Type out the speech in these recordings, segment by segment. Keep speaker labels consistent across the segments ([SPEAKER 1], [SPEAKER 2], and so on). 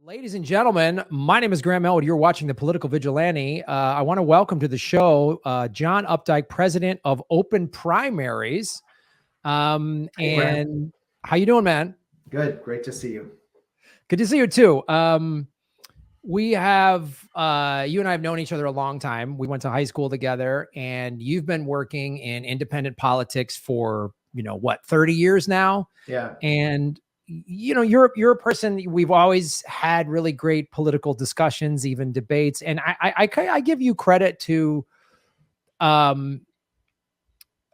[SPEAKER 1] Ladies and gentlemen, my name is Graham Elwood. You're watching The Political Vigilante. I want to welcome to the show John Updike, president of OpenPrimaries. And how you doing, man?
[SPEAKER 2] Good. Great to see you.
[SPEAKER 1] Good to see you too. We have, you and I have known each other a long time. We went to high school together, and you've been working in independent politics for, 30 years now?
[SPEAKER 2] Yeah.
[SPEAKER 1] And you're a person we've always had really great political discussions, even debates. And I give you credit to, I've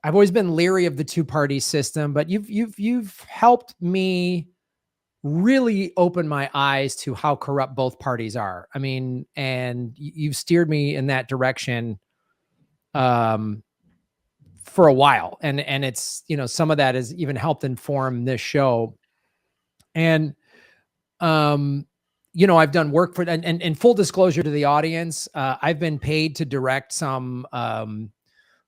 [SPEAKER 1] always been leery of the two-party system, but you've helped me really open my eyes to how corrupt both parties are. I mean, and you've steered me in that direction, for a while. And it's, some of that has even helped inform this show. And, I've done work for, and full disclosure to the audience, I've been paid to direct some,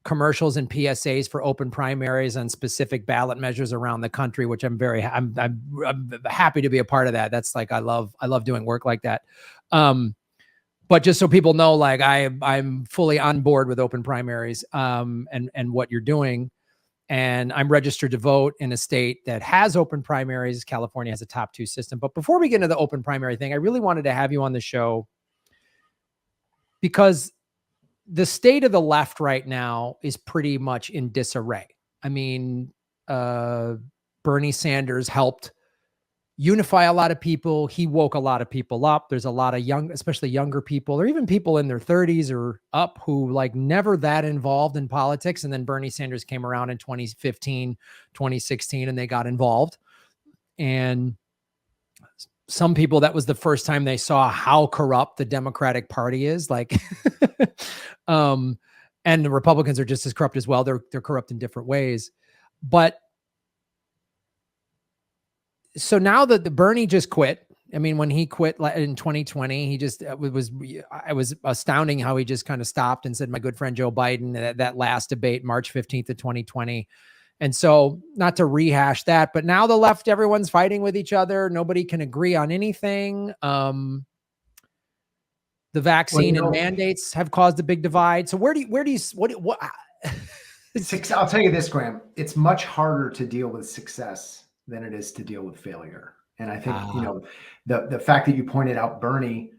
[SPEAKER 1] commercials and PSAs for OpenPrimaries on specific ballot measures around the country, which I'm happy to be a part of that. That's like, I love doing work like that. But just so people know, like I'm fully on board with OpenPrimaries, and what you're doing. And I'm registered to vote in a state that has open primaries. California has a top 2 system. But before we get into the open primary thing, I really wanted to have you on the show because the state of the left right now is pretty much in disarray. I mean, Bernie Sanders helped unify a lot of people. He woke a lot of people up. There's a lot of especially younger people, or even people in their 30s or up, who like never that involved in politics. And then Bernie Sanders came around in 2015, 2016, and they got involved. And some people, that was the first time they saw how corrupt the Democratic Party is. Like, and the Republicans are just as corrupt as well. They're corrupt in different ways. But so now that the Bernie just quit, I mean, when he quit in 2020, he just, it was astounding how he just kind of stopped and said, my good friend Joe Biden, that last debate, March 15th of 2020. And so not to rehash that, but now the left, everyone's fighting with each other. Nobody can agree on anything. The vaccine and mandates have caused a big divide. So what?
[SPEAKER 2] I'll tell you this, Graham, it's much harder to deal with success than it is to deal with failure. And I think, the fact that you pointed out Bernie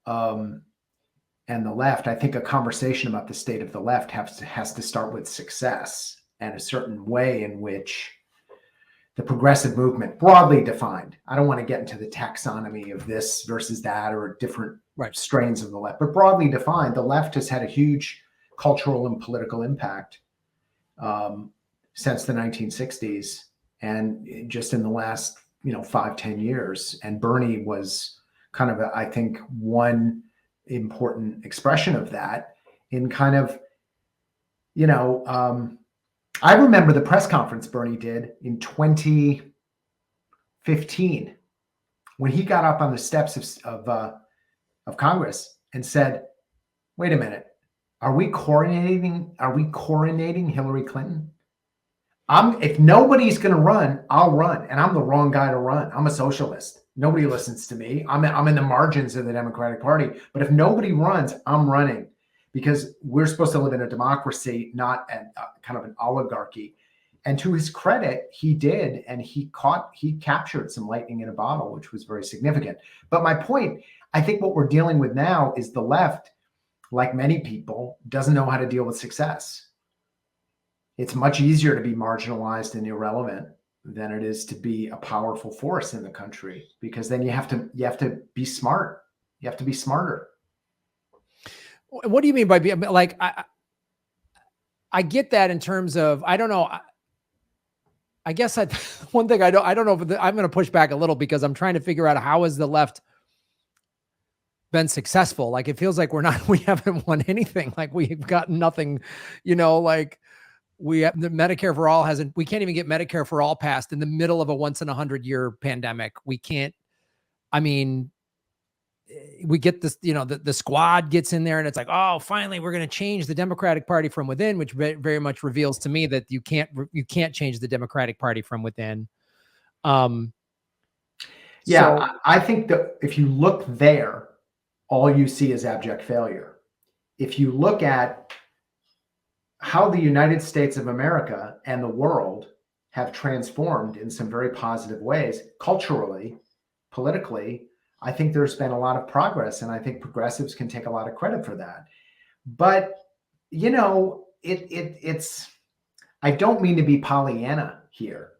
[SPEAKER 2] and the left, I think a conversation about the state of the left has to start with success and a certain way in which the progressive movement, broadly defined, I don't want to get into the taxonomy of this versus that or different strains of the left, but broadly defined, the left has had a huge cultural and political impact since the 1960s. And just in the last, 5-10 years, and Bernie was kind of, I think, one important expression of that in kind of, I remember the press conference Bernie did in 2015 when he got up on the steps of Congress and said, wait a minute, are we coronating Hillary Clinton? If nobody's going to run, I'll run. And I'm the wrong guy to run. I'm a socialist. Nobody listens to me. I'm in the margins of the Democratic Party. But if nobody runs, I'm running, because we're supposed to live in a democracy, not kind of an oligarchy. And to his credit, he did. And he captured some lightning in a bottle, which was very significant. But my point, I think what we're dealing with now is the left, like many people, doesn't know how to deal with success. It's much easier to be marginalized and irrelevant than it is to be a powerful force in the country, because then you have to be smart. You have to be smarter.
[SPEAKER 1] What do you mean by being like? I get that in terms of, I don't know. I guess one thing I don't know. I'm going to push back a little because I'm trying to figure out how has the left been successful. Like it feels like we haven't won anything. Like we've gotten nothing. Like. We have the Medicare for all we can't even get Medicare for all passed in the middle of a once in 100-year pandemic. We can't, I mean, we get this, the squad gets in there and it's like, oh, finally we're going to change the Democratic Party from within, which very much reveals to me that you can't change the Democratic Party from within.
[SPEAKER 2] Yeah,
[SPEAKER 1] So
[SPEAKER 2] I think that if you look there, all you see is abject failure. If you look at how the United States of America and the world have transformed in some very positive ways, culturally, politically, I think there's been a lot of progress, and I think progressives can take a lot of credit for that. But you know, it's. I don't mean to be Pollyanna here.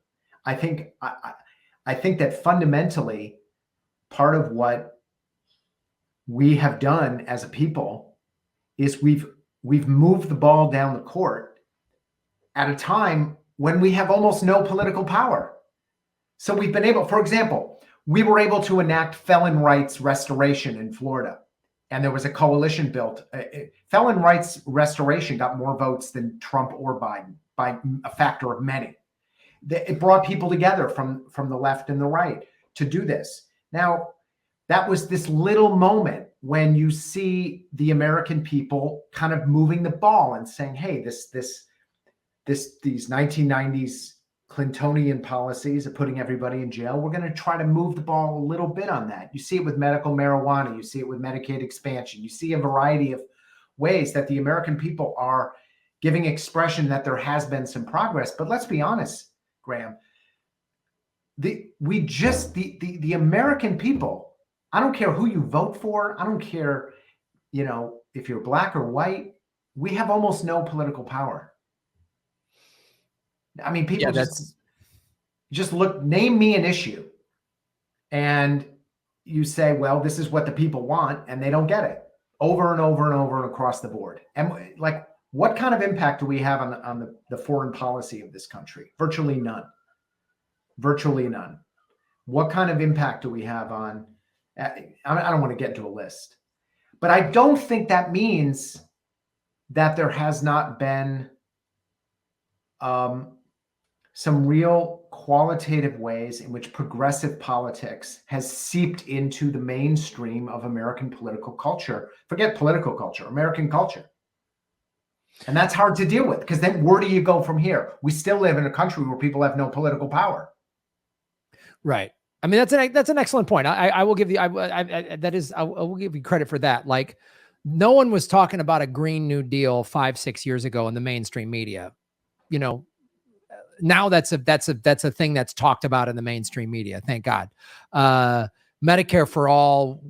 [SPEAKER 2] I think I think that fundamentally, part of what we have done as a people is we've moved the ball down the court at a time when we have almost no political power. So we've been able, for example, we were able to enact felon rights restoration in Florida. And there was a coalition built. Felon rights restoration got more votes than Trump or Biden by a factor of many. It brought people together from the left and the right to do this. Now, that was this little moment when you see the American people kind of moving the ball and saying, hey, these 1990s Clintonian policies of putting everybody in jail, we're going to try to move the ball a little bit on that. You see it with medical marijuana. You see it with Medicaid expansion. You see a variety of ways that the American people are giving expression that there has been some progress. But let's be honest, Graham, the American people, I don't care who you vote for. I don't care, if you're black or white, we have almost no political power. I mean, people just look, name me an issue, and you say, well, this is what the people want, and they don't get it over and over and over and across the board. And like, what kind of impact do we have on the foreign policy of this country? Virtually none. Virtually none. What kind of impact do we have on, I don't want to get into a list, but I don't think that means that there has not been some real qualitative ways in which progressive politics has seeped into the mainstream of American political culture. Forget political culture, American culture. And that's hard to deal with, because then where do you go from here? We still live in a country where people have no political power.
[SPEAKER 1] Right. I mean, that's an excellent point. I will give you, I will give you credit for that. Like, no one was talking about a Green New Deal 5-6 years ago in the mainstream media. Now that's a thing that's talked about in the mainstream media. Thank God. Medicare for all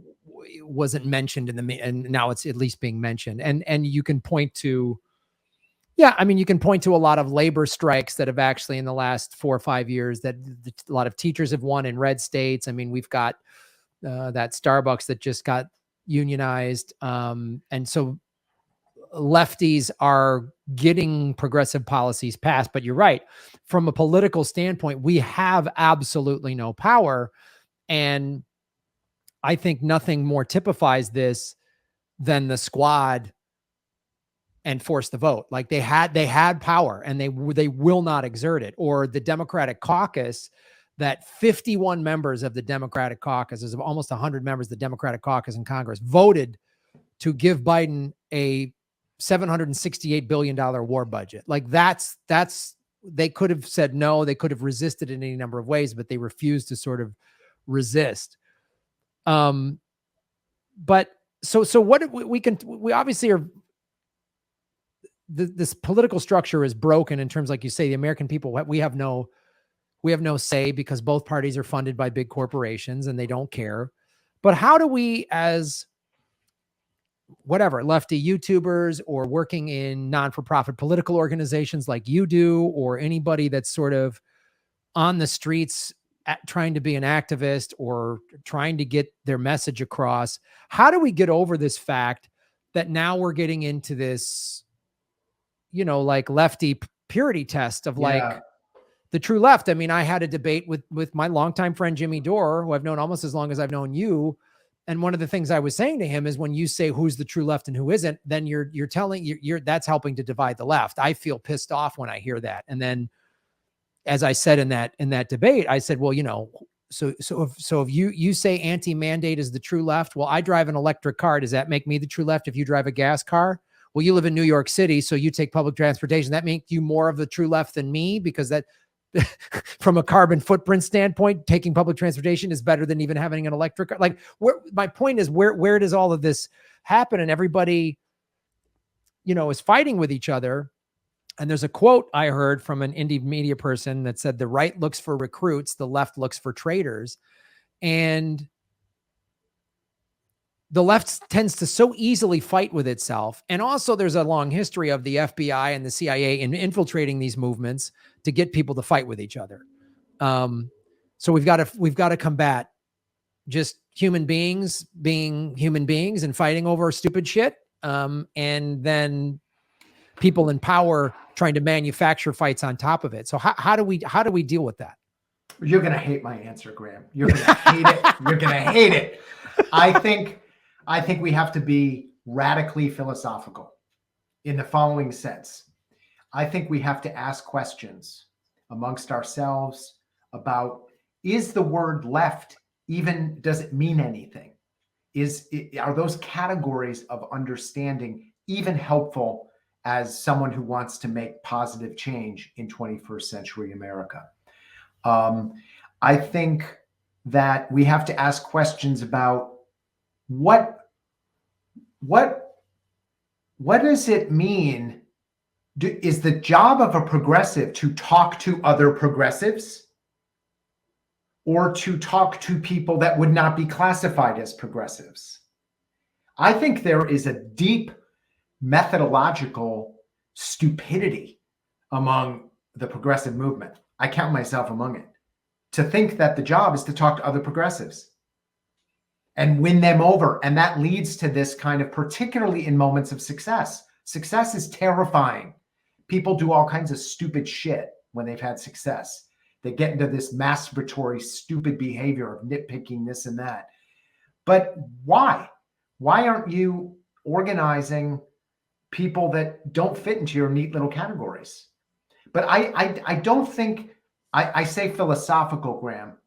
[SPEAKER 1] wasn't mentioned and now it's at least being mentioned. And you can point to, you can point to a lot of labor strikes that have actually in the last 4 or 5 years that a lot of teachers have won in red states. I mean, we've got that Starbucks that just got unionized. And so lefties are getting progressive policies passed, but you're right. From a political standpoint, we have absolutely no power. And I think nothing more typifies this than the Squad and force the vote. Like they had power and they will not exert it. Or the Democratic caucus, that 51 members of the Democratic caucus, is almost 100 members of the Democratic caucus in Congress, voted to give Biden a $768 billion war budget. Like that's, they could have said no, they could have resisted in any number of ways, but they refused to sort of resist. But so what we obviously are, this political structure is broken in terms, like you say, the American people, we have no say because both parties are funded by big corporations and they don't care. But how do we, as lefty YouTubers or working in non-for-profit political organizations like you do, or anybody that's sort of on the streets trying to be an activist or trying to get their message across, how do we get over this fact that now we're getting into this, like lefty purity test of like the true left? I mean, I had a debate with my longtime friend, Jimmy Dore, who I've known almost as long as I've known you. And one of the things I was saying to him is, when you say who's the true left and who isn't, then you're telling that's helping to divide the left. I feel pissed off when I hear that. And then, as I said in that debate, I said, well, so if you say anti-mandate is the true left, well, I drive an electric car. Does that make me the true left if you drive a gas car? Well, you live in New York City, so you take public transportation. That makes you more of the true left than me, because from a carbon footprint standpoint, taking public transportation is better than even having an electric car. Like, my point is, where does all of this happen? And everybody, is fighting with each other. And there's a quote I heard from an indie media person that said, the right looks for recruits, the left looks for traitors. And the left tends to so easily fight with itself. And also there's a long history of the FBI and the CIA in infiltrating these movements to get people to fight with each other. So we've got to combat just human beings being human beings and fighting over stupid shit. And then people in power trying to manufacture fights on top of it. So how do we deal with that?
[SPEAKER 2] You're going to hate my answer, Graham. You're going to hate it. You're going to hate it. I think we have to be radically philosophical in the following sense. I think we have to ask questions amongst ourselves about, is the word left even, does it mean anything? Are those categories of understanding even helpful as someone who wants to make positive change in 21st century America? I think that we have to ask questions about what does it mean? Is the job of a progressive to talk to other progressives or to talk to people that would not be classified as progressives? I think there is a deep methodological stupidity among the progressive movement. I count myself among it, to think that the job is to talk to other progressives and win them over. And that leads to this kind of, particularly in moments of success. Success is terrifying. People do all kinds of stupid shit when they've had success. They get into this masturbatory, stupid behavior of nitpicking this and that. But why? Why aren't you organizing people that don't fit into your neat little categories? But I don't think, I say philosophical, Graham,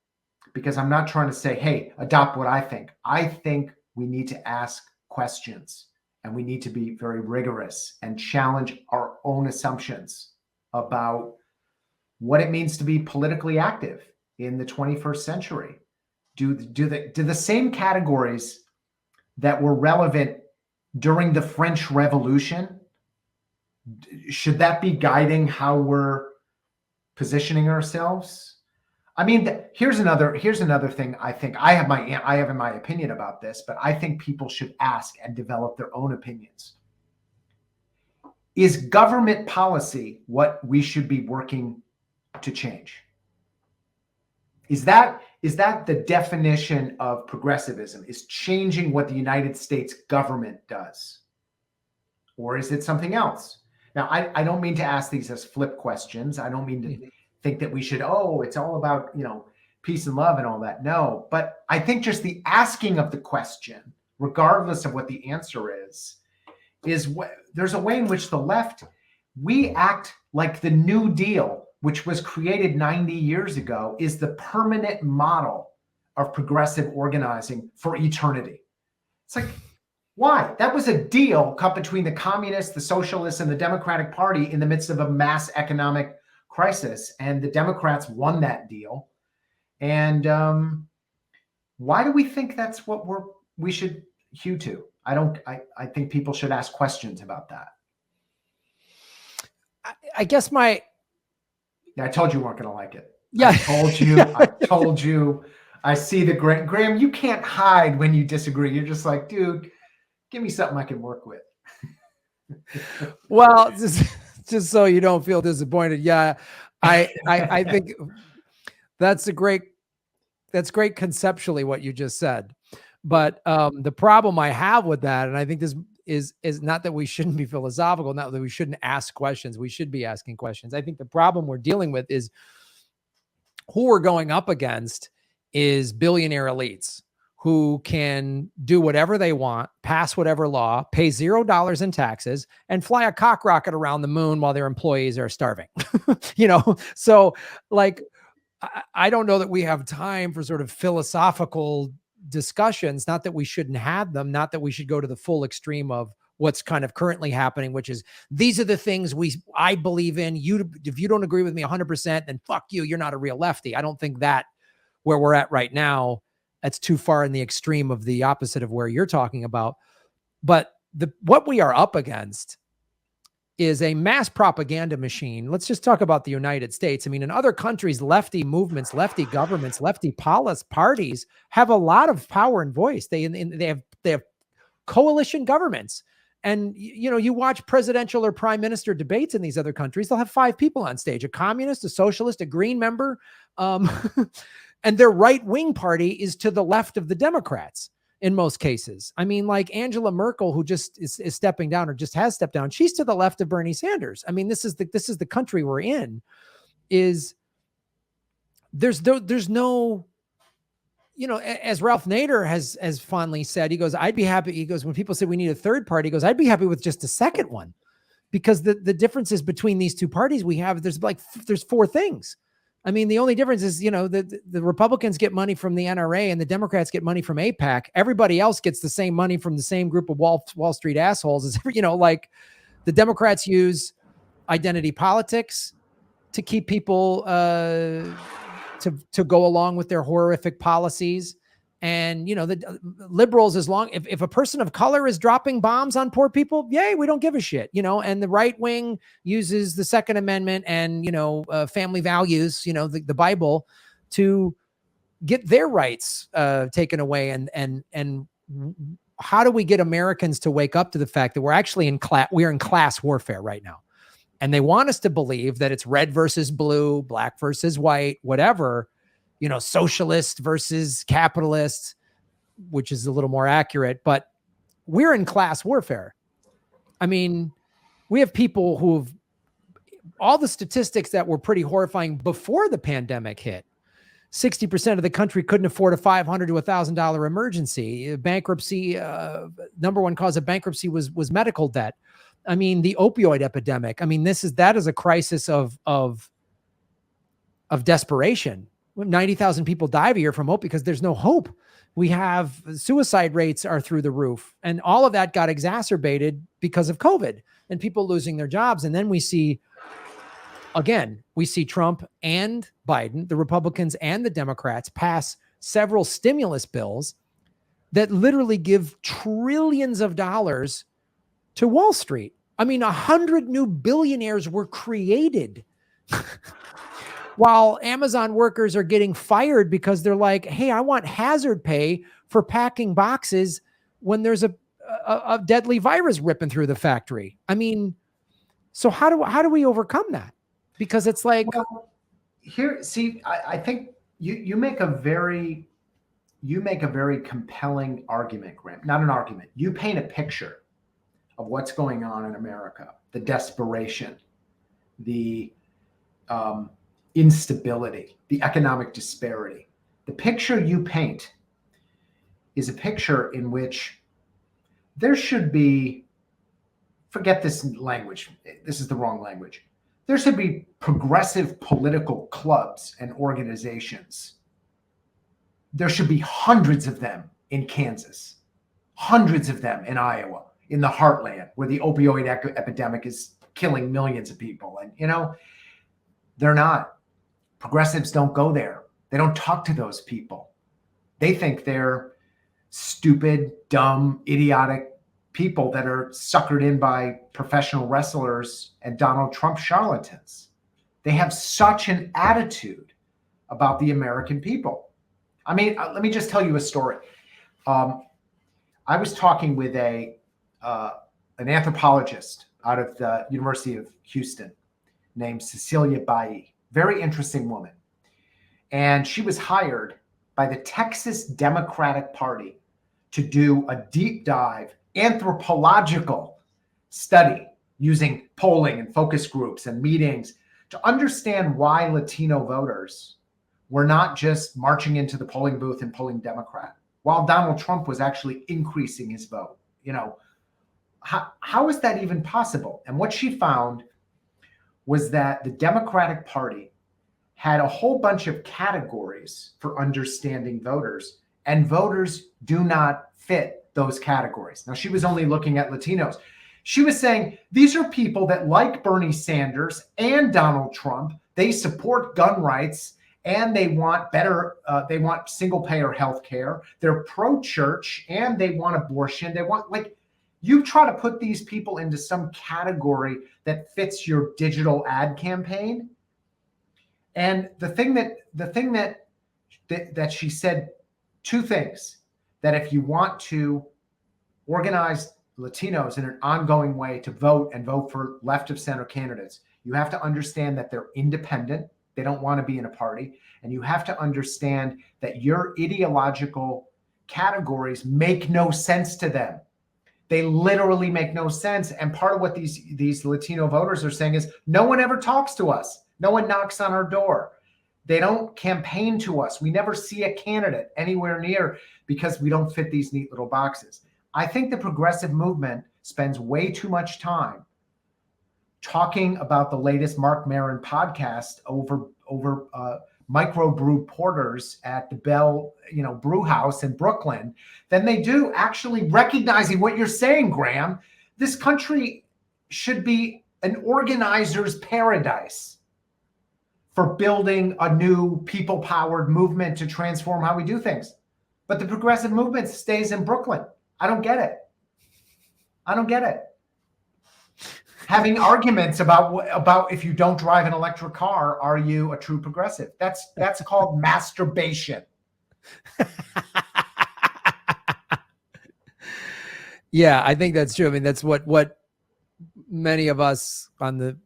[SPEAKER 2] because I'm not trying to say, hey, adopt what I think. I think we need to ask questions, and we need to be very rigorous and challenge our own assumptions about what it means to be politically active in the 21st century. Do the same categories that were relevant during the French Revolution, should that be guiding how we're positioning ourselves? I mean, here's another thing I think I have in my opinion about this, but I think people should ask and develop their own opinions. Is government policy what we should be working to change? Is that the definition of progressivism, is changing what the United States government does? Or is it something else? Now, I don't mean to ask these as flip questions. I don't mean to think that we should, it's all about, peace and love and all that. No, but I think just the asking of the question, regardless of what the answer is there's a way in which the left, we act like the New Deal, which was created 90 years ago, is the permanent model of progressive organizing for eternity. It's like, why? That was a deal cut between the communists, the socialists, and the Democratic Party in the midst of a mass economic crisis, and the Democrats won that deal. And why do we think that's what we should hew to? I think people should ask questions about that.
[SPEAKER 1] I guess I
[SPEAKER 2] told you weren't going to like it.
[SPEAKER 1] Yeah.
[SPEAKER 2] I told you. I see the Graham, you can't hide when you disagree. You're just like, dude, give me something I can work with.
[SPEAKER 1] Well, just so you don't feel disappointed. Yeah. I think that's great conceptually what you just said. But the problem I have with that, and I think this is not that we shouldn't be philosophical, not that we shouldn't ask questions. We should be asking questions. I think the problem we're dealing with is who we're going up against is billionaire elites who can do whatever they want, pass whatever law, pay $0 in taxes, and fly a cock rocket around the moon while their employees are starving. So like, I don't know that we have time for sort of philosophical discussions. Not that we shouldn't have them, not that we should go to the full extreme of what's kind of currently happening, which is these are the things I believe in. If you don't agree with me 100%, then fuck you. You're not a real lefty. I don't think that where we're at right now, that's too far in the extreme of the opposite of where you're talking about. But what we are up against is a mass propaganda machine. Let's just talk about the United States. I mean, in other countries, lefty movements, lefty governments, lefty parties have a lot of power and voice. They have coalition governments. And, you know, you watch presidential or prime minister debates in these other countries, they'll have 5 people on stage, a communist, a socialist, a green member. And their right-wing party is to the left of the Democrats in most cases. I mean, like Angela Merkel, who just is stepping down or just has stepped down, she's to the left of Bernie Sanders. I mean, this is the country we're in. There's no, you know, as Ralph Nader has fondly said, he goes, I'd be happy. He goes, when people say we need a third party, he goes, I'd be happy with just a second one, because the differences between these two parties we have, there's 4 things. I mean, the only difference is, you know, the Republicans get money from the NRA and the Democrats get money from AIPAC. Everybody else gets the same money from the same group of Wall Street assholes. As you know, like the Democrats use identity politics to keep people to go along with their horrific policies. And, you know, the liberals, if a person of color is dropping bombs on poor people, yay, we don't give a shit, you know. And the right wing uses the Second Amendment and, you know, family values, you know, the Bible, to get their rights taken away. And how do we get Americans to wake up to the fact that we're actually we're in class warfare right now? And they want us to believe that it's red versus blue, black versus white, whatever, you know, socialist versus capitalist, which is a little more accurate, but we're in class warfare. I mean, we have people who've, all the statistics that were pretty horrifying before the pandemic hit. 60% of the country couldn't afford a $500 to $1,000 emergency. Bankruptcy, number one cause of bankruptcy was medical debt. I mean, the opioid epidemic. I mean, that is a crisis of desperation. 90,000 people die a year from hope because there's no hope. We have suicide rates are through the roof, and all of that got exacerbated because of COVID and people losing their jobs. And then we see Trump and Biden, the Republicans and the Democrats, pass several stimulus bills that literally give trillions of dollars to Wall Street. I mean, 100 new billionaires were created while Amazon workers are getting fired because they're like, hey, I want hazard pay for packing boxes when there's a deadly virus ripping through the factory. I mean, so how do we overcome that? Because it's like,
[SPEAKER 2] well, here, see, I think you make a very compelling argument, Graham. Not an argument. You paint a picture of what's going on in America, the desperation, the instability, the economic disparity. The picture you paint is a picture in which there should be, forget this language, this is the wrong language. There should be progressive political clubs and organizations. There should be hundreds of them in Kansas, hundreds of them in Iowa, in the heartland where the opioid epidemic is killing millions of people. And, you know, they're not. Progressives don't go there. They don't talk to those people. They think they're stupid, dumb, idiotic people that are suckered in by professional wrestlers and Donald Trump charlatans. They have such an attitude about the American people. I mean, let me just tell you a story. I was talking with an anthropologist out of the University of Houston named Cecilia Bailly. Very interesting woman. And she was hired by the Texas Democratic Party to do a deep dive anthropological study using polling and focus groups and meetings to understand why Latino voters were not just marching into the polling booth and polling Democrat, while Donald Trump was actually increasing his vote. You know, how is that even possible? And what she found was that the Democratic Party had a whole bunch of categories for understanding voters, and voters do not fit those categories. Now, she was only looking at Latinos. She was saying these are people that like Bernie Sanders and Donald Trump. They support gun rights and they want they want single payer health care. They're pro-church and they want abortion. They want, like, you try to put these people into some category that fits your digital ad campaign. And the thing that she said, two things, that if you want to organize Latinos in an ongoing way to vote and vote for left of center candidates, you have to understand that they're independent. They don't want to be in a party. And you have to understand that your ideological categories make no sense to them. They literally make no sense. And part of what these Latino voters are saying is, no one ever talks to us. No one knocks on our door. They don't campaign to us. We never see a candidate anywhere near because we don't fit these neat little boxes. I think the progressive movement spends way too much time talking about the latest Mark Maron podcast over microbrew porters at the Bell, brew house in Brooklyn, than they do actually recognizing what you're saying, Graham. This country should be an organizer's paradise for building a new people-powered movement to transform how we do things. But the progressive movement stays in Brooklyn. I don't get it. Having arguments about if you don't drive an electric car, are you a true progressive? That's called masturbation.
[SPEAKER 1] Yeah, I think that's true. I mean, that's what many of us on the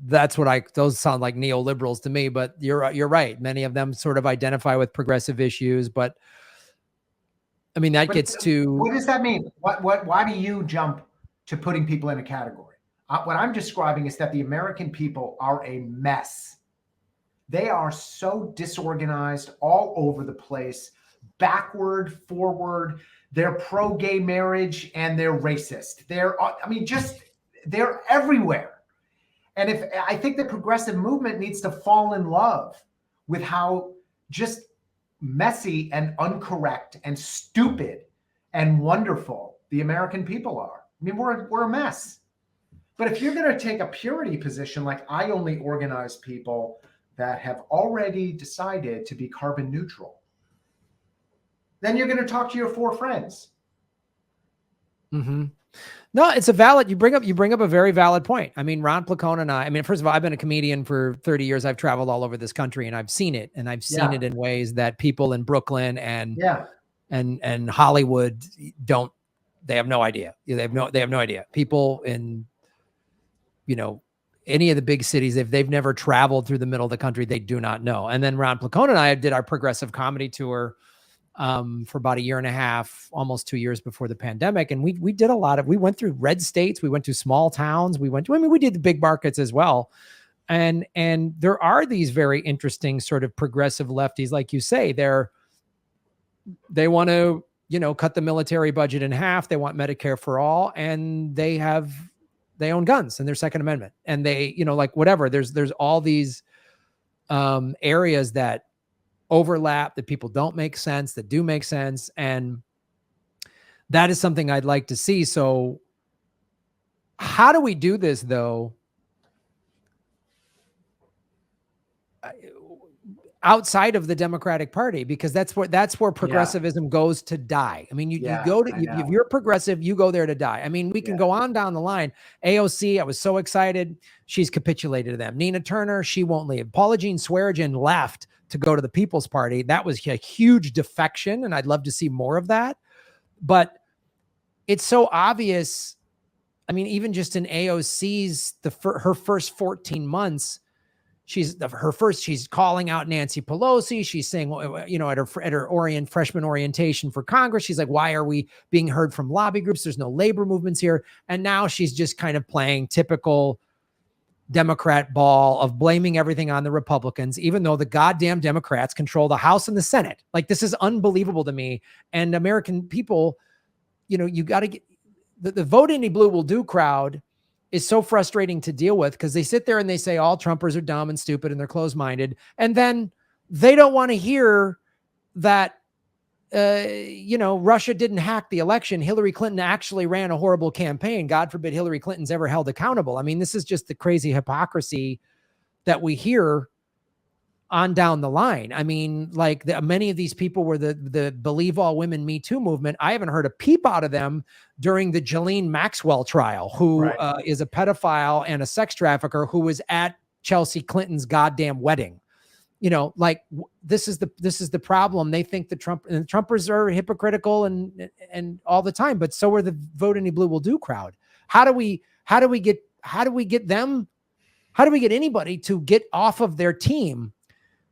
[SPEAKER 1] those sound like neoliberals to me, but you're right. Many of them sort of identify with progressive issues, but I mean, that gets to,
[SPEAKER 2] what does that mean? Why do you jump to putting people in a category? What I'm describing is that the American people are a mess. They are so disorganized, all over the place, backward, forward. They're pro-gay marriage and they're racist. They're everywhere. And I think the progressive movement needs to fall in love with how just messy and incorrect and stupid and wonderful the American people are. I mean, we're a mess. But if you're going to take a purity position, like I only organize people that have already decided to be carbon neutral, then you're going to talk to your four friends.
[SPEAKER 1] Mm-hmm. No, it's a valid, you bring up a very valid point. I mean, Ron Placone and I mean, first of all, I've been a comedian for 30 years. I've traveled all over this country and I've seen it. And I've seen it in ways that people in Brooklyn and Hollywood they have no idea. They have no idea. People in, any of the big cities, if they've never traveled through the middle of the country, they do not know. And then Ron Placone and I did our progressive comedy tour for about a year and a half, almost 2 years before the pandemic. And we did we went through red states. We went to small towns. We did the big markets as well. And there are these very interesting sort of progressive lefties, like you say, they want to, cut the military budget in half. They want Medicare for all. And they own guns and their Second Amendment. And they, whatever, there's all these areas that overlap, that people don't make sense, that do make sense. And that is something I'd like to see. So how do we do this though? Outside of the Democratic Party, because that's where progressivism goes to die. I mean, if you're progressive, you go there to die. I mean, we can go on down the line. AOC, I was so excited. She's capitulated to them. Nina Turner, she won't leave. Paula Jean Swearengin left to go to the People's Party. That was a huge defection, and I'd love to see more of that. But it's so obvious. I mean, even just in AOC's, her first 14 months, she's calling out Nancy Pelosi. She's saying, at her freshman orientation for Congress, she's like, why are we being heard from lobby groups? There's no labor movements here. And now she's just kind of playing typical Democrat ball of blaming everything on the Republicans, even though the goddamn Democrats control the House and the Senate. Like, this is unbelievable to me. And American people, you got to get the vote any blue will do crowd is so frustrating to deal with, because they sit there and they say all Trumpers are dumb and stupid and they're closed-minded. And then they don't want to hear that Russia didn't hack the election. Hillary Clinton actually ran a horrible campaign. God forbid Hillary Clinton's ever held accountable. I mean, this is just the crazy hypocrisy that we hear on down the line. I mean, like many of these people were the Believe All Women Me Too movement. I haven't heard a peep out of them during the Ghislaine Maxwell trial, who is a pedophile and a sex trafficker who was at Chelsea Clinton's goddamn wedding. This is the problem. They think the Trumpers are hypocritical and all the time, but so are the Vote Any Blue Will Do crowd. How do we get anybody to get off of their team?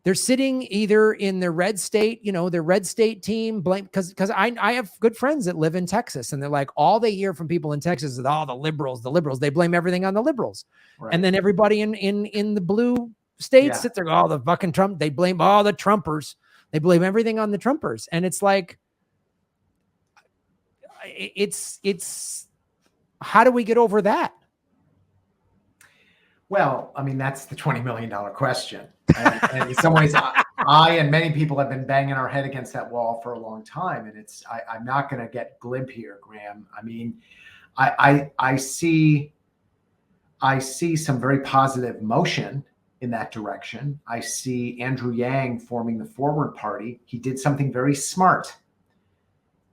[SPEAKER 1] They're sitting either in their red state, their red state team, because I have good friends that live in Texas, and they're like, all they hear from people in Texas is, the liberals. They blame everything on the liberals. Right. And then everybody in the blue states sit there, the fucking Trump. They blame all the Trumpers. They blame everything on the Trumpers. And it's like, it's how do we get over that?
[SPEAKER 2] Well, I mean, that's the $20 million question. And in some ways, I and many people have been banging our head against that wall for a long time. And I'm not going to get glib here, Graham. I mean, I see some very positive motion in that direction. I see Andrew Yang forming the Forward Party. He did something very smart.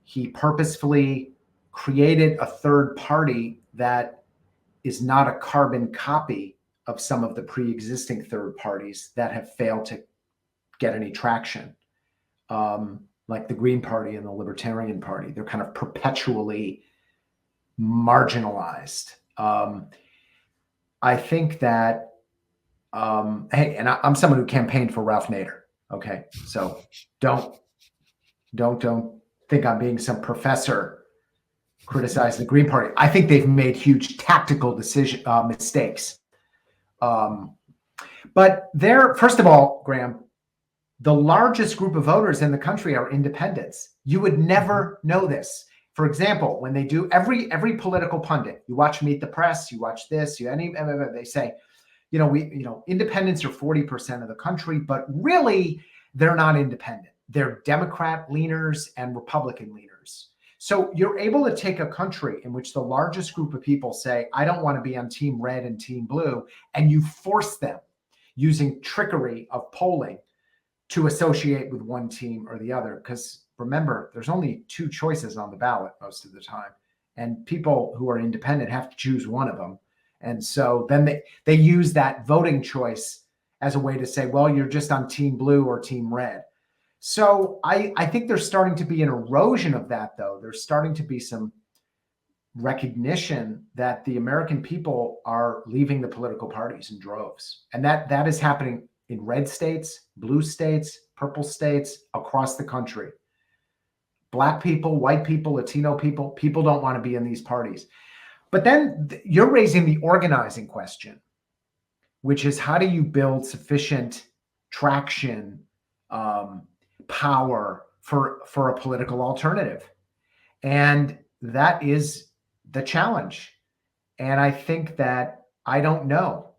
[SPEAKER 2] He purposefully created a third party that is not a carbon copy of some of the pre-existing third parties that have failed to get any traction, like the Green Party and the Libertarian Party. They're kind of perpetually marginalized. I think that, hey, and I'm someone who campaigned for Ralph Nader. Okay, so don't think I'm being some professor criticizing the Green Party. I think they've made huge tactical mistakes. But first of all, Graham, the largest group of voters in the country are independents. You would never know this. For example, when they do every political pundit, you watch Meet the Press, you watch this, they say, independents are 40% of the country, but really they're not independent. They're Democrat leaners and Republican leaners. So you're able to take a country in which the largest group of people say, I don't want to be on team red and team blue, and you force them using trickery of polling to associate with one team or the other. Because remember, there's only two choices on the ballot most of the time, and people who are independent have to choose one of them. And so then they use that voting choice as a way to say, well, you're just on team blue or team red. So I think there's starting to be an erosion of that, though. There's starting to be some recognition that the American people are leaving the political parties in droves. And that is happening in red states, blue states, purple states, across the country. Black people, white people, Latino people don't want to be in these parties. But then you're raising the organizing question, which is, how do you build sufficient traction, power for a political alternative? And that is the challenge. And I think that, I don't know.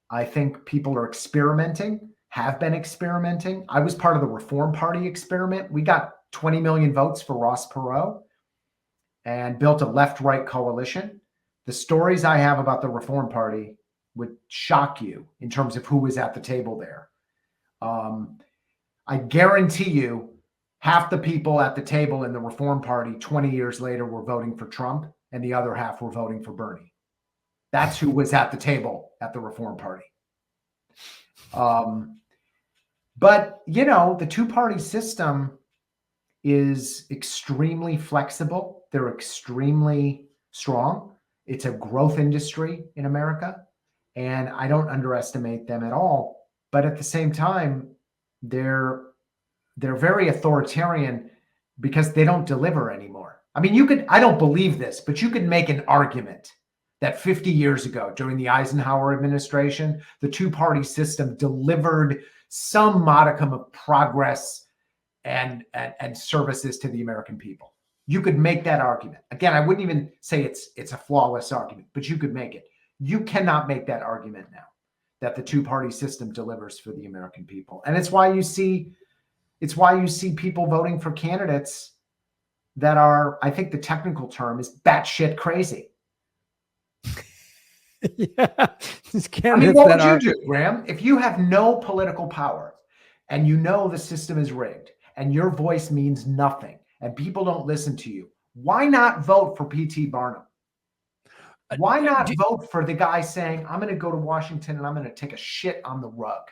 [SPEAKER 2] I think people are experimenting, have been experimenting. I was part of the Reform Party experiment. We got 20 million votes for Ross Perot and built a left-right coalition. The stories I have about the Reform Party would shock you in terms of who was at the table there. I guarantee you half the people at the table in the Reform Party 20 years later were voting for Trump, and the other half were voting for Bernie. That's who was at the table at the Reform Party. But, the two-party system is extremely flexible. They're extremely strong. It's a growth industry in America, and I don't underestimate them at all. But at the same time, they're very authoritarian because they don't deliver anymore. I mean, I don't believe this, but you could make an argument that 50 years ago, during the Eisenhower administration, the two-party system delivered some modicum of progress and services to the American people. You could make that argument. Again, I wouldn't even say it's a flawless argument, but you could make it. You cannot make that argument now, that the two-party system delivers for the American people. And it's why you see It's why you see people voting for candidates that are, I think the technical term is batshit crazy.
[SPEAKER 1] Yeah. These
[SPEAKER 2] I mean,
[SPEAKER 1] candidates
[SPEAKER 2] what
[SPEAKER 1] that
[SPEAKER 2] would you
[SPEAKER 1] are,
[SPEAKER 2] do, Graham, if you have no political power and you know the system is rigged and your voice means nothing and people don't listen to you? Why not vote for P.T. Barnum? Why not vote for the guy saying, I'm going to go to Washington and I'm going to take a shit on the rug?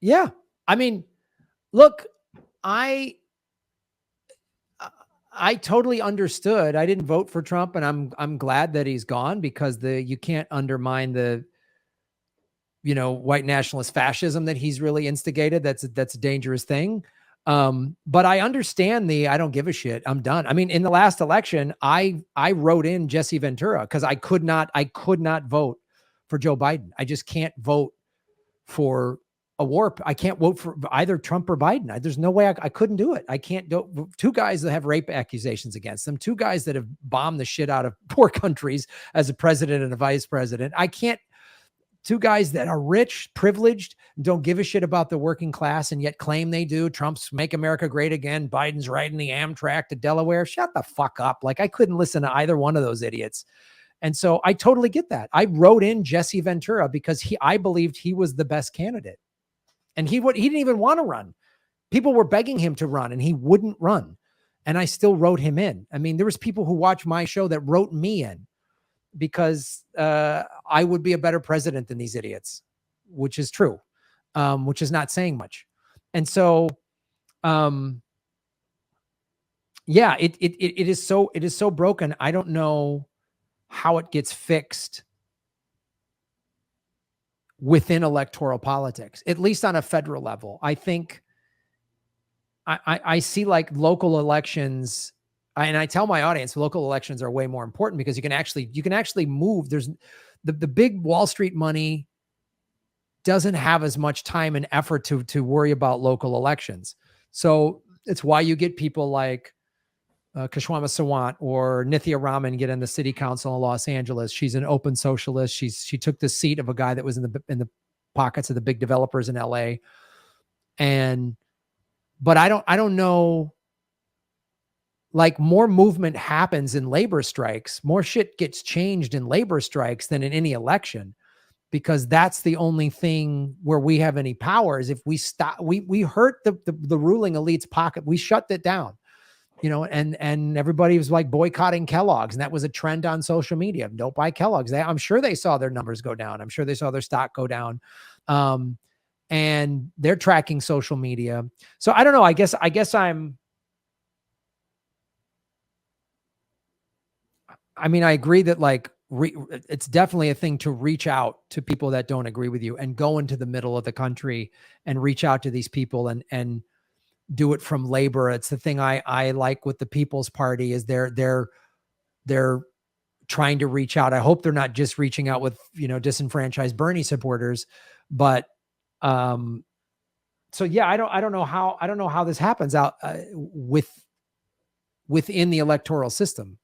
[SPEAKER 1] yeah. I mean, look, I totally understood. I didn't vote for Trump, and I'm glad that he's gone, because you can't undermine the, white nationalist fascism that he's really instigated. That's a dangerous thing. But I understand I don't give a shit. I'm done. I mean, in the last election, I wrote in Jesse Ventura because I could not vote for Joe Biden. I just can't vote for I can't vote for either Trump or Biden. There's no way I couldn't do it. I can't do. Two guys that have rape accusations against them, two guys that have bombed the shit out of poor countries as a president and a vice president. I can't. Two guys that are rich, privileged, don't give a shit about the working class, and yet claim they do. Trump's Make America Great Again. Biden's riding the Amtrak to Delaware. Shut the fuck up. Like, I couldn't listen to either one of those idiots. And so I totally get that. I wrote in Jesse Ventura because I believed he was the best candidate. And he didn't even want to run. People were begging him to run and he wouldn't run. And I still wrote him in. I mean, there was people who watch my show that wrote me in because I would be a better president than these idiots, which is true, which is not saying much. And so, yeah, it is so broken. I don't know how it gets fixed within electoral politics, at least on a federal level. I think I see like local elections, and I tell my audience local elections are way more important because you can actually move. There's the big Wall Street money doesn't have as much time and effort to worry about local elections. So it's why you get people like Kashwama Sawant or Nithya Raman get in the city council in Los Angeles. She's an open socialist. She took the seat of a guy that was in the pockets of the big developers in LA. But I don't know, like, more movement happens in labor strikes. More shit gets changed in labor strikes than in any election, because that's the only thing where we have any power. Is if we stop, we hurt the ruling elite's pocket. We shut it down. And everybody was like boycotting Kellogg's, and that was a trend on social media. Don't buy Kellogg's. I'm sure they saw their numbers go down. I'm sure they saw their stock go down. And they're tracking social media. So I don't know. I guess I agree that, like, it's definitely a thing to reach out to people that don't agree with you and go into the middle of the country and reach out to these people and do it from labor. It's the thing I like with the People's Party is they're trying to reach out. I hope they're not just reaching out with, disenfranchised Bernie supporters, but, so yeah, I don't know how this happens out within the electoral system.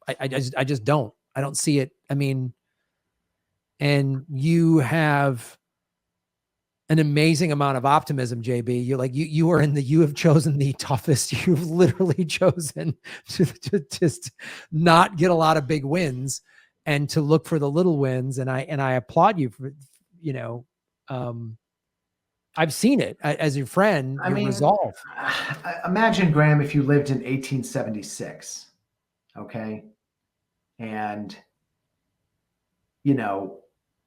[SPEAKER 1] I just don't. I don't see it. I mean, and you have an amazing amount of optimism, JB. You have chosen the toughest. You've literally chosen to just not get a lot of big wins and to look for the little wins. And I applaud you for, I've seen it as your friend, your resolve.
[SPEAKER 2] Imagine, Graham, if you lived in 1876, okay? And,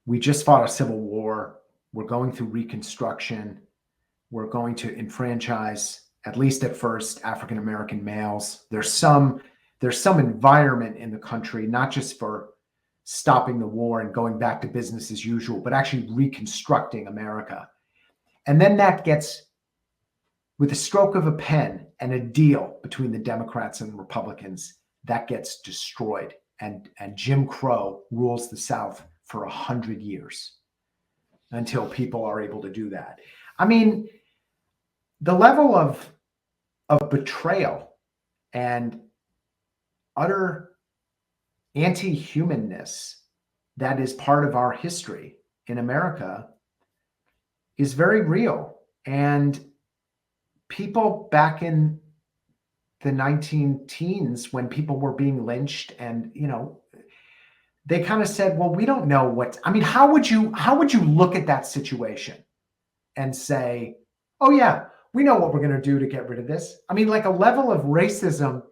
[SPEAKER 2] we just fought a civil war. We're going through Reconstruction. We're going to enfranchise, at least at first, African-American males. There's some environment in the country, not just for stopping the war and going back to business as usual, but actually reconstructing America. And then that gets, with a stroke of a pen and a deal between the Democrats and Republicans, that gets destroyed. And Jim Crow rules the South for 100 years until people are able to do that. I mean, the level of betrayal and utter anti-humanness that is part of our history in America is very real. And people back in the 19 teens, when people were being lynched, and they kind of said, well, we don't know what, I mean, how would you look at that situation and say, oh yeah, we know what we're going to do to get rid of this? I mean, like a level of racism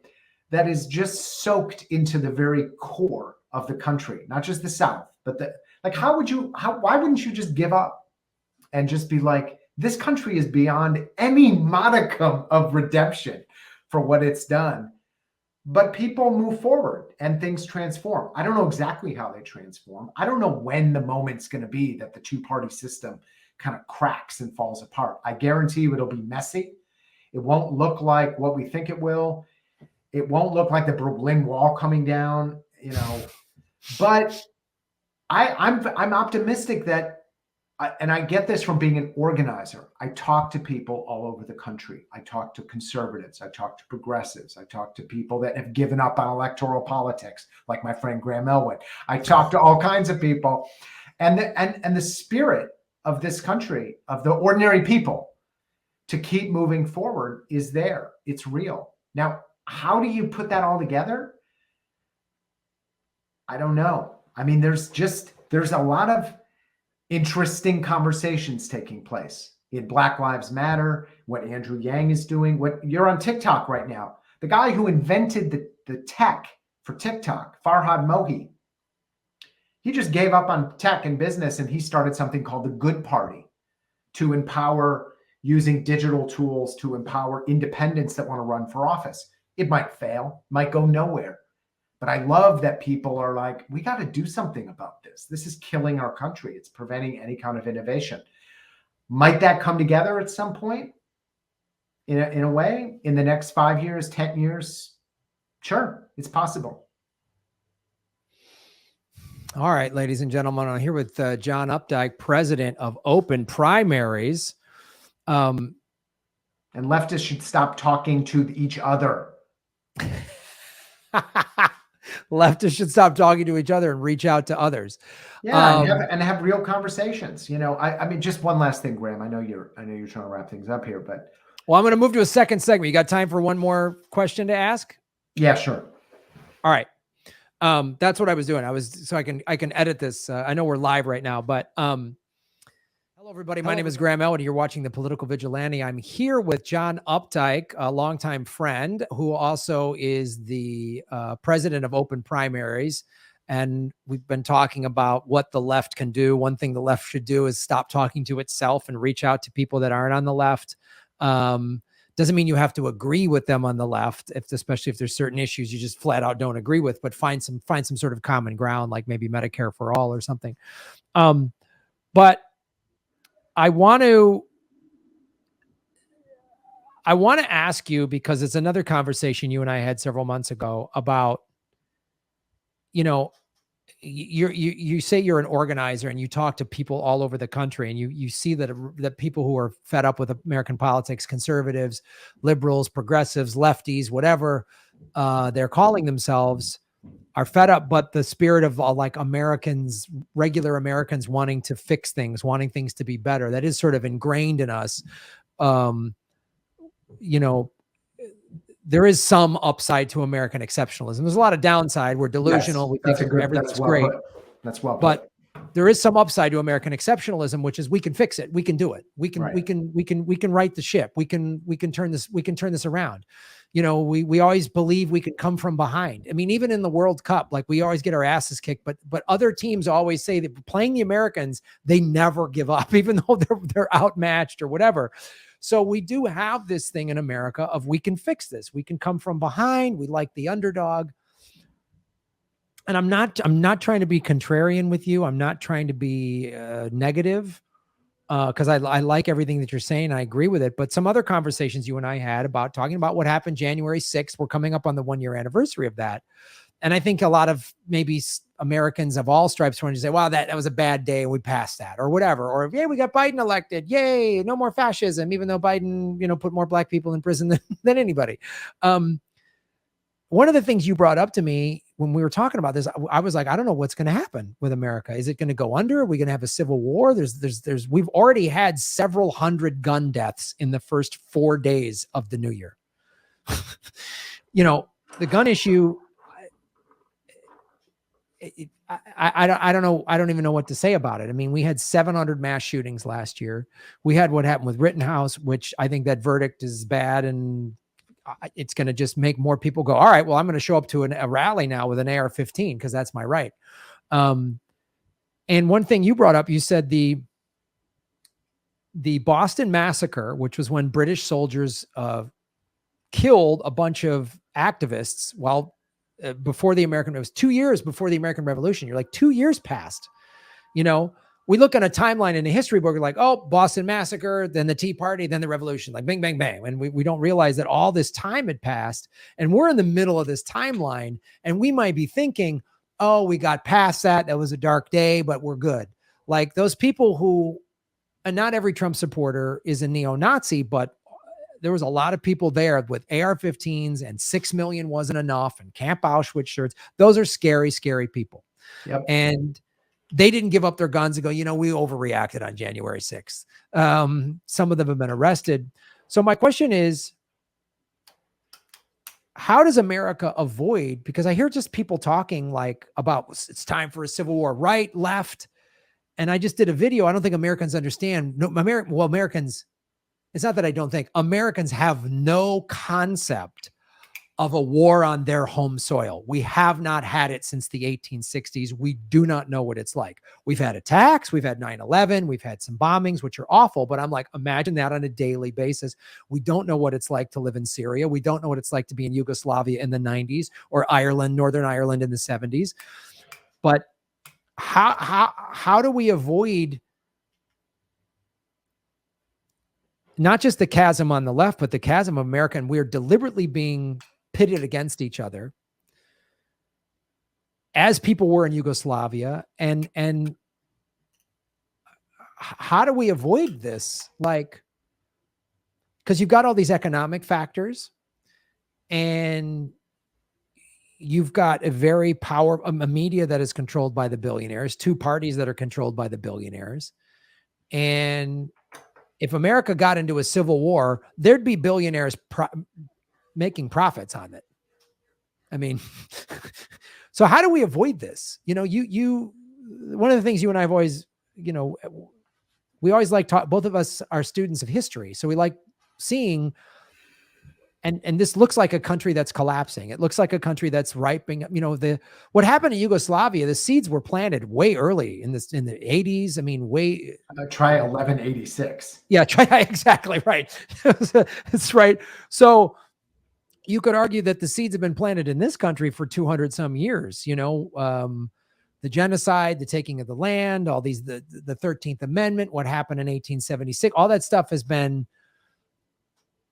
[SPEAKER 2] that is just soaked into the very core of the country, not just the South, but why wouldn't you just give up and just be like, this country is beyond any modicum of redemption for what it's done? But people move forward and things transform. I don't know exactly how they transform. I don't know when the moment's going to be that the two-party system kind of cracks and falls apart. I guarantee you it'll be messy. It won't look like what we think it will. It won't look like the Berlin Wall coming down, but I'm optimistic that, and I get this from being an organizer. I talk to people all over the country. I talk to conservatives. I talk to progressives. I talk to people that have given up on electoral politics, like my friend Graham Elwood. I talk to all kinds of people, and the spirit of this country, of the ordinary people, to keep moving forward is there. It's real. Now, how do you put that all together? I don't know. I mean, there's a lot of interesting conversations taking place in Black Lives Matter, what Andrew Yang is doing, what you're on TikTok right now. The guy who invented the tech for TikTok, Farhad Mohi, he just gave up on tech and business, and he started something called the Good Party to empower, using digital tools to empower independents that want to run for office. It might fail, might go nowhere. But I love that people are like, we got to do something about this. This is killing our country. It's preventing any kind of innovation. Might that come together at some point? In a way, in the next 5 years, 10 years? Sure, it's possible.
[SPEAKER 1] All right, ladies and gentlemen, I'm here with John Updike, president of OpenPrimaries.
[SPEAKER 2] And leftists should stop talking to each other.
[SPEAKER 1] Leftists should stop talking to each other and reach out to others.
[SPEAKER 2] Yeah, and have real conversations. I mean, just one last thing, Graham. I know you're trying to wrap things up here, but
[SPEAKER 1] well, I'm going to move to a second segment. You got time for one more question to ask?
[SPEAKER 2] Yeah, sure.
[SPEAKER 1] All right. That's what I was doing. So I can edit this. I know we're live right now, but hello, everybody. My name is Graham Elwood. You're watching The Political Vigilante. I'm here with John Updike, a longtime friend who also is the president of OpenPrimaries. And we've been talking about what the left can do. One thing the left should do is stop talking to itself and reach out to people that aren't on the left. Doesn't mean you have to agree with them on the left, especially if there's certain issues you just flat out don't agree with, but find some sort of common ground, like maybe Medicare for all or something. But I want to ask you, because it's another conversation you and I had several months ago about, you say you're an organizer and you talk to people all over the country, and you see that people who are fed up with American politics, conservatives, liberals, progressives, lefties, whatever they're calling themselves, are fed up, but the spirit of like Americans, regular Americans, wanting to fix things, wanting things to be better, that is sort of ingrained in us. There is some upside to American exceptionalism. There's a lot of downside. We're delusional.
[SPEAKER 2] Yes,
[SPEAKER 1] we think everything's great.
[SPEAKER 2] That's well put.
[SPEAKER 1] But there is some upside to American exceptionalism, which is we can fix it. We can do it. We can right the ship. We can turn this around. We always believe we can come from behind. I mean, even in the World Cup, like we always get our asses kicked, but other teams always say that playing the Americans, they never give up, even though they're outmatched or whatever. So we do have this thing in America of we can fix this. We can come from behind. We like the underdog. And I'm not trying to be contrarian with you. I'm not trying to be negative because I like everything that you're saying. I agree with it. But some other conversations you and I had about talking about what happened January 6th. We're coming up on the 1-year anniversary of that. And I think a lot of maybe Americans of all stripes want to say, wow, that was a bad day. We passed that or whatever. Or, yeah, we got Biden elected. Yay. No more fascism, even though Biden, put more black people in prison than anybody. One of the things you brought up to me when we were talking about this, I was like, I don't know what's going to happen with America. Is it going to go under? Are we going to have a civil war? We've already had several hundred gun deaths in the first 4 days of the new year. You know, the gun issue, I don't know. I don't even know what to say about it. I mean, we had 700 mass shootings last year. We had what happened with Rittenhouse, which I think that verdict is bad, and it's going to just make more people go, all right, well, I'm going to show up to a rally now with an AR-15 because that's my right. And one thing you brought up, you said the Boston Massacre, which was when British soldiers killed a bunch of activists while before the American, it was 2 years before the American Revolution. You're like, 2 years passed. You know, we look on a timeline in a history book, we're like, oh, Boston Massacre, then the Tea Party, then the Revolution, like bang, bang, bang. And we don't realize that all this time had passed and we're in the middle of this timeline. And we might be thinking, oh, we got past that. That was a dark day, but we're good. Like those people who, and not every Trump supporter is a neo-Nazi, but there was a lot of people there with AR-15s and 6 million wasn't enough and Camp Auschwitz shirts. Those are scary, scary people.
[SPEAKER 2] Yep.
[SPEAKER 1] And they didn't give up their guns and go, you know, we overreacted on January 6th. Some of them have been arrested. So my question is, how does America avoid, because I hear just people talking like about it's time for a civil war, right, left. And I just did a video. I don't think Americans understand. No, Americans, it's not that I don't think, Americans have no concept of a war on their home soil. We have not had it since the 1860s. We do not know what it's like. We've had attacks. We've had 9/11. We've had some bombings, which are awful, but I'm like, imagine that on a daily basis. We don't know what it's like to live in Syria. We don't know what it's like to be in Yugoslavia in the 90s or Ireland, Northern Ireland in the 70s. But how do we avoid not just the chasm on the left, but the chasm of America? And we're deliberately being pitted against each other as people were in Yugoslavia. And how do we avoid this? Like, because you've got all these economic factors and you've got a very a media that is controlled by the billionaires, two parties that are controlled by the billionaires. And if America got into a civil war, there'd be billionaires making profits on it. I mean, so how do we avoid this? You know, one of the things you and I have always, you know, we always like both of us are students of history. So we like seeing, and this looks like a country that's collapsing. It looks like a country that's ripening. You know, what happened in Yugoslavia, the seeds were planted way early in the 80s. I mean,
[SPEAKER 2] try 1186.
[SPEAKER 1] Yeah, exactly right. That's right. So you could argue that the seeds have been planted in this country for 200 some years, you know, the genocide, the taking of the land, all these, the 13th Amendment, what happened in 1876, all that stuff has been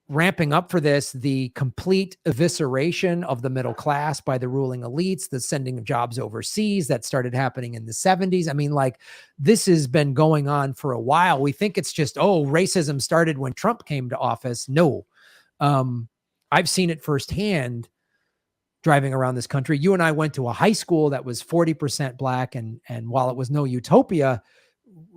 [SPEAKER 1] ramping up for this, the complete evisceration of the middle class by the ruling elites, the sending of jobs overseas that started happening in the 70s. I mean, like, this has been going on for a while. We think it's just, oh, racism started when Trump came to office. No. I've seen it firsthand driving around this country. You and I went to a high school that was 40% Black. And while it was no utopia,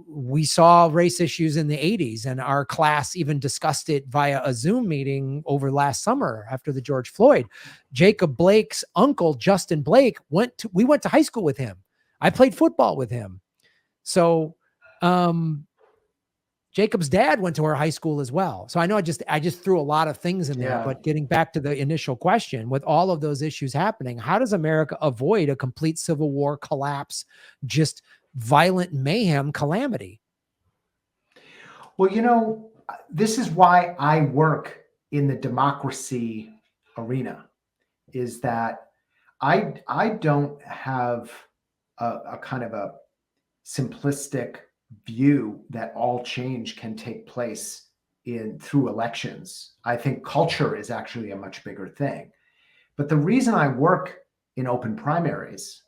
[SPEAKER 1] we saw race issues in the 80s, and our class even discussed it via a Zoom meeting over last summer after the George Floyd. Jacob Blake's uncle, Justin Blake, we went to high school with him. I played football with him. So, Jacob's dad went to our high school as well. So I know I just threw a lot of things in there, but getting back to the initial question, with all of those issues happening, how does America avoid a complete civil war, collapse, just violent mayhem, calamity?
[SPEAKER 2] Well, you know, this is why I work in the democracy arena, is that I don't have a kind of a simplistic view that all change can take place through elections. I think culture is actually a much bigger thing. But the reason I work in open primaries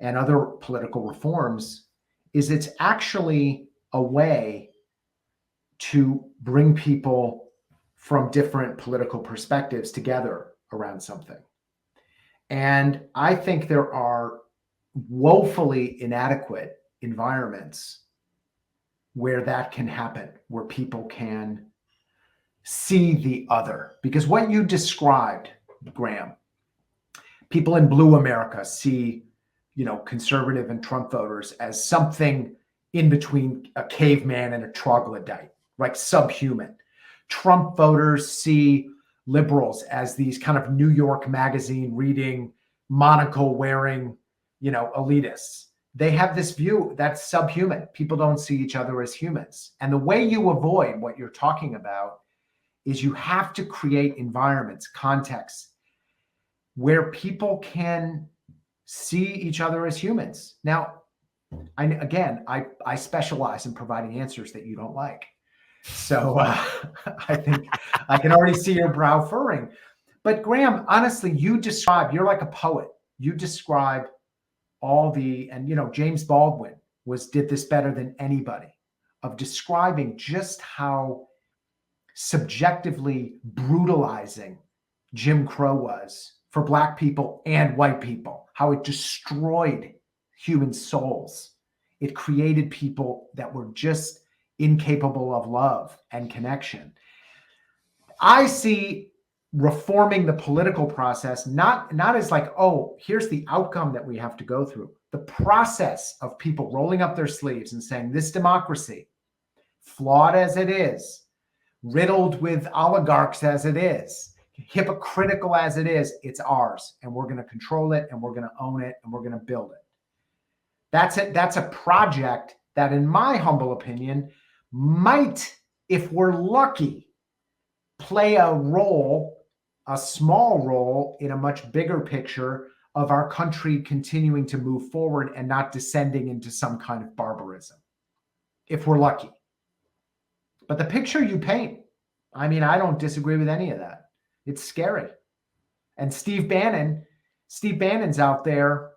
[SPEAKER 2] and other political reforms is it's actually a way to bring people from different political perspectives together around something. And I think there are woefully inadequate environments where that can happen, where people can see the other. Because what you described, Graham, people in blue America see, conservative and Trump voters as something in between a caveman and a troglodyte, like subhuman. Trump voters see liberals as these kind of New York Magazine reading, monocle wearing, elitists. They have this view that's subhuman. People don't see each other as humans. And the way you avoid what you're talking about is you have to create environments, contexts where people can see each other as humans. Now, I specialize in providing answers that you don't like. So I think I can already see your brow furrowing. But Graham, honestly, you're like a poet. You describe and James Baldwin did this better than anybody, of describing just how subjectively brutalizing Jim Crow was for Black people and white people, how it destroyed human souls. It created people that were just incapable of love and connection. I see reforming the political process not as like, oh, here's the outcome that we have to go through. The process of people rolling up their sleeves and saying, this democracy, flawed as it is, riddled with oligarchs as it is, hypocritical as it is, it's ours, and we're going to control it, and we're going to own it, and we're going to build it. That's it. That's a project that, in my humble opinion, might, if we're lucky, play a small role in a much bigger picture of our country continuing to move forward and not descending into some kind of barbarism, if we're lucky. But the picture you paint, I don't disagree with any of that. It's scary. And Steve Bannon's out there.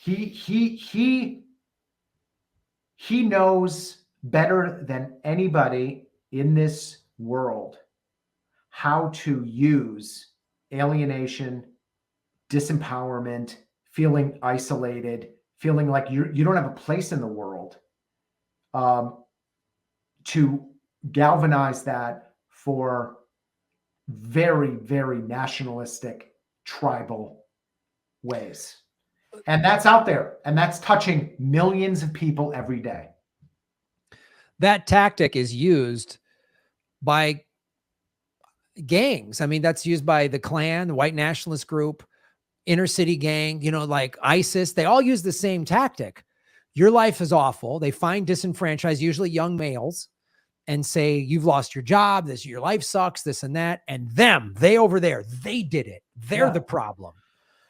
[SPEAKER 2] He knows better than anybody in this world how to use alienation, disempowerment, feeling isolated, feeling like you don't have a place in the world, to galvanize that for very, very nationalistic, tribal ways. And that's out there, and that's touching millions of people every day.
[SPEAKER 1] That tactic is used by gangs. That's used by the Klan, the white nationalist group, inner city gang, like ISIS. They all use the same tactic. Your life is awful. They find disenfranchised, usually young males, and say, you've lost your job, your life sucks, this and that. And they over there, they did it. They're the problem.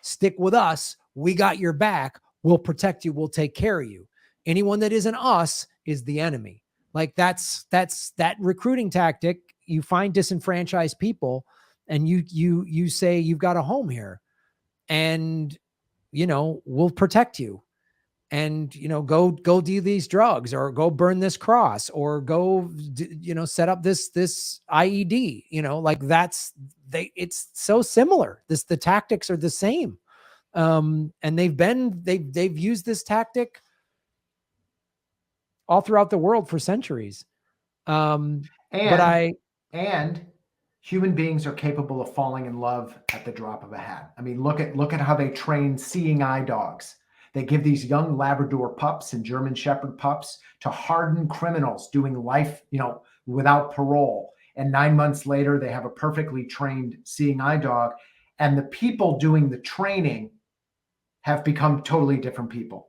[SPEAKER 1] Stick with us. We got your back. We'll protect you. We'll take care of you. Anyone that isn't us is the enemy. Like that's that recruiting tactic. You find disenfranchised people and you say, you've got a home here, and, we'll protect you. And, go do these drugs, or go burn this cross, or go, set up this IED, it's so similar. The tactics are the same. And they've used this tactic all throughout the world for centuries. And
[SPEAKER 2] human beings are capable of falling in love at the drop of a hat. Look at how they train seeing eye dogs. They give these young Labrador pups and German Shepherd pups to hardened criminals doing life, without parole. And 9 months later, they have a perfectly trained seeing eye dog. And the people doing the training have become totally different people.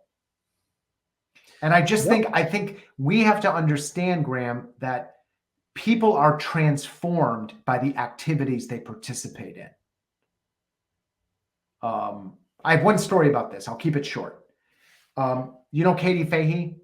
[SPEAKER 2] And I think we have to understand, Graham, that people are transformed by the activities they participate in. I have one story about this. I'll keep it short. Katie Fahey?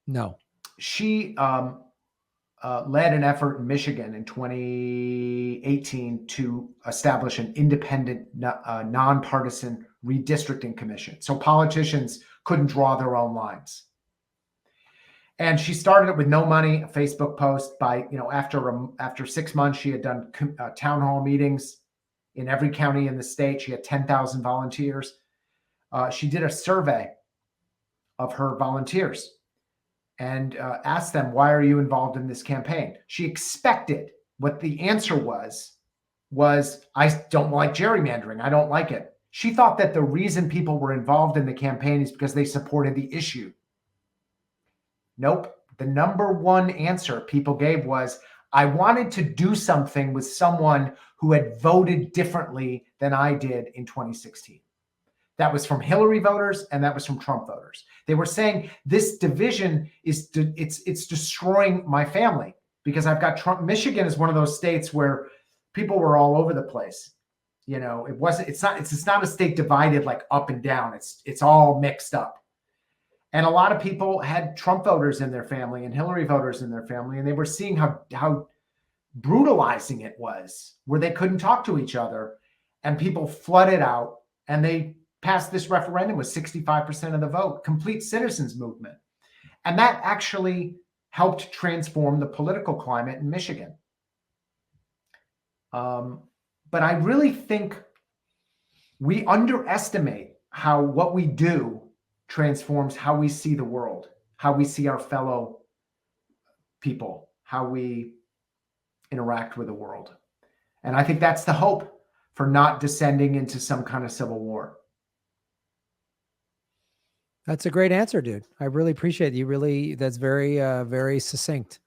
[SPEAKER 1] No.
[SPEAKER 2] She led an effort in Michigan in 2018 to establish an independent, non-partisan redistricting commission. So politicians couldn't draw their own lines. And she started it with no money, a Facebook post. After 6 months, she had done town hall meetings in every county in the state. She had 10,000 volunteers. She did a survey of her volunteers and asked them, why are you involved in this campaign? She expected what the answer was, I don't like gerrymandering. I don't like it. She thought that the reason people were involved in the campaign is because they supported the issue. Nope. The number one answer people gave was, I wanted to do something with someone who had voted differently than I did in 2016. That was from Hillary voters and that was from Trump voters. They were saying this division it's destroying my family because I've got Trump. Michigan is one of those states where people were all over the place. You know, it's not a state divided like up and down. It's all mixed up. And a lot of people had Trump voters in their family and Hillary voters in their family, and they were seeing how brutalizing it was, where they couldn't talk to each other, and people flooded out, and they passed this referendum with 65% of the vote, complete citizens movement. And that actually helped transform the political climate in Michigan. But I really think we underestimate how what we do transforms how we see the world, how we see our fellow people, how we interact with the world. And I think that's the hope for not descending into some kind of civil war.
[SPEAKER 1] That's a great answer, dude. I really appreciate it. You really, that's very, very succinct.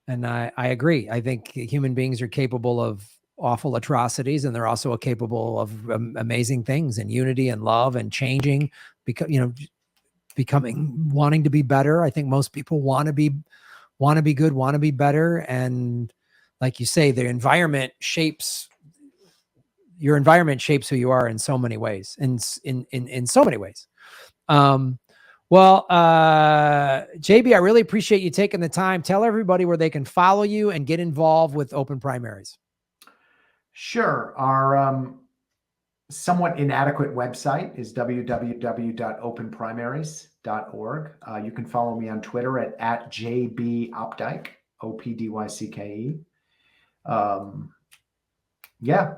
[SPEAKER 1] And I agree. I think human beings are capable of awful atrocities, and they're also capable of amazing things, and unity and love and changing, because, you know, wanting to be better. I think most people want to be good, want to be better. And like you say, your environment shapes who you are in so many ways, in so many ways. Well, JB, I really appreciate you taking the time. Tell everybody where they can follow you and get involved with OpenPrimaries.
[SPEAKER 2] Sure. Our somewhat inadequate website is www.openprimaries.org. You can follow me on Twitter at JBOpdyke, OPDYCKE. Yeah,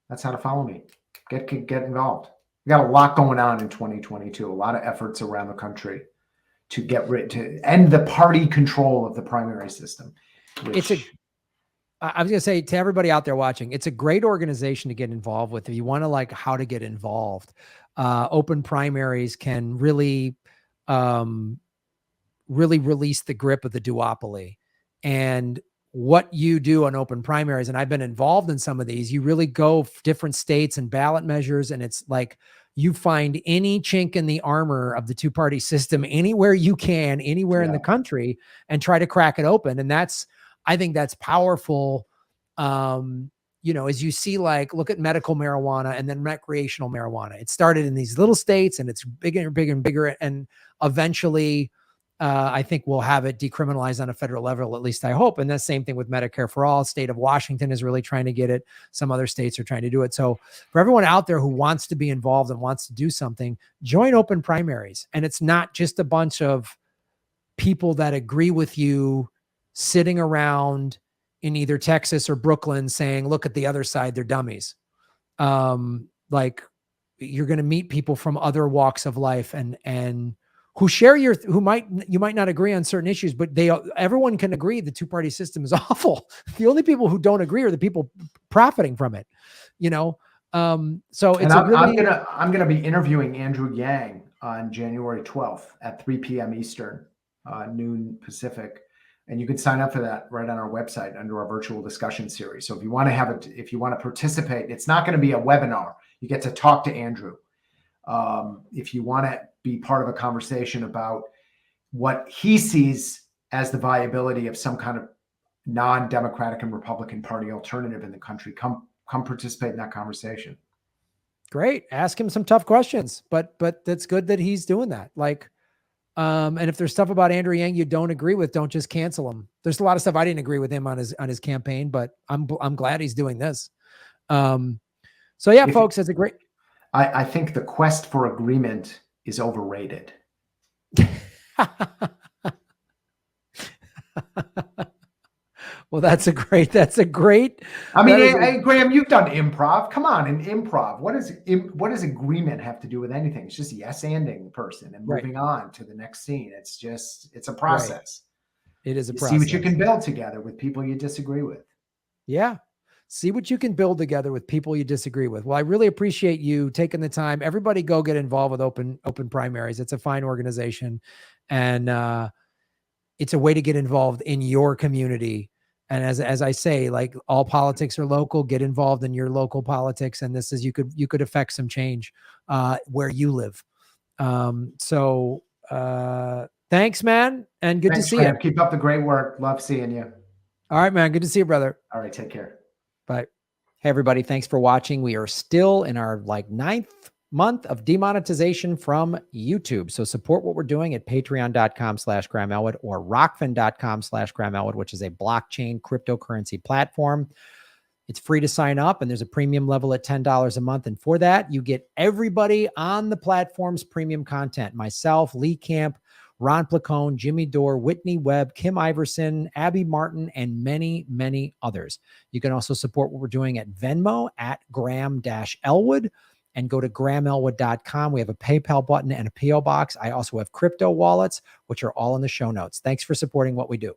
[SPEAKER 2] that's how to follow me. Get involved. We got a lot going on in 2022, a lot of efforts around the country to end the party control of the primary system.
[SPEAKER 1] I was going to say to everybody out there watching, it's a great organization to get involved with. If you want to like how to get involved, OpenPrimaries can really release the grip of the duopoly. And what you do on OpenPrimaries, and I've been involved in some of these, you really go different states and ballot measures. And it's like, you find any chink in the armor of the two-party system anywhere you can, anywhere in the country, and try to crack it open. And I think that's powerful. You know, as you see, like, look at medical marijuana and then recreational marijuana. It started in these little states, and it's bigger and bigger and bigger. And eventually, I think we'll have it decriminalized on a federal level, at least I hope. And the same thing with Medicare for all. State of Washington is really trying to get it. Some other states are trying to do it. So for everyone out there who wants to be involved and wants to do something, join OpenPrimaries. And it's not just a bunch of people that agree with you sitting around in either Texas or Brooklyn saying, look at the other side, they're dummies. Like, you're going to meet people from other walks of life and who share you might not agree on certain issues, but everyone can agree the two-party system is awful. The only people who don't agree are the people profiting from it, you know? So it's
[SPEAKER 2] I'm going to be interviewing Andrew Yang on January 12th at 3 p.m. Eastern, noon Pacific. And you can sign up for that right on our website under our virtual discussion series. So if you want to participate, it's not going to be a webinar. You get to talk to Andrew. If you want to be part of a conversation about what he sees as the viability of some kind of non-Democratic and Republican Party alternative in the country, come participate in that conversation.
[SPEAKER 1] Great. Ask him some tough questions, but that's good that he's doing that. Like, and if there's stuff about Andrew Yang you don't agree with, don't just cancel him. There's a lot of stuff I didn't agree with him on his campaign, but I'm glad he's doing this. So yeah, folks, it's a great.
[SPEAKER 2] I think the quest for agreement is overrated.
[SPEAKER 1] Well, that's a great,
[SPEAKER 2] I mean,
[SPEAKER 1] that is
[SPEAKER 2] hey, Graham, you've done improv. Come on, in improv, what does agreement have to do with anything? It's just yes-anding the person and
[SPEAKER 1] right,
[SPEAKER 2] moving on to the next scene. It's a
[SPEAKER 1] right.
[SPEAKER 2] process.
[SPEAKER 1] It is a
[SPEAKER 2] You see what you
[SPEAKER 1] process.
[SPEAKER 2] can build together with people you disagree with.
[SPEAKER 1] Yeah. See what you can build together with people you disagree with. Well, I really appreciate you taking the time. Everybody go get involved with Open Primaries. It's a fine organization. And it's a way to get involved in your community. And as I say, like all politics are local, get involved in your local politics. And this is, you could affect some change where you live. So thanks, man. And good to
[SPEAKER 2] Thanks,
[SPEAKER 1] see you.
[SPEAKER 2] Graham. Keep up the great work. Love seeing you.
[SPEAKER 1] All right, man. Good to see you, brother.
[SPEAKER 2] All right, take care.
[SPEAKER 1] Bye. Hey, everybody. Thanks for watching. We are still in our like 9th month of demonetization from YouTube. So support what we're doing at patreon.com/Graham Elwood or rockfin.com/Graham Elwood, which is a blockchain cryptocurrency platform. It's free to sign up, and there's a premium level at $10 a month. And for that, you get everybody on the platform's premium content. Myself, Lee Camp, Ron Placone, Jimmy Dore, Whitney Webb, Kim Iverson, Abby Martin, and many, many others. You can also support what we're doing at Venmo at Graham-Elwood and go to GrahamElwood.com. We have a PayPal button and a PO box. I also have crypto wallets, which are all in the show notes. Thanks for supporting what we do.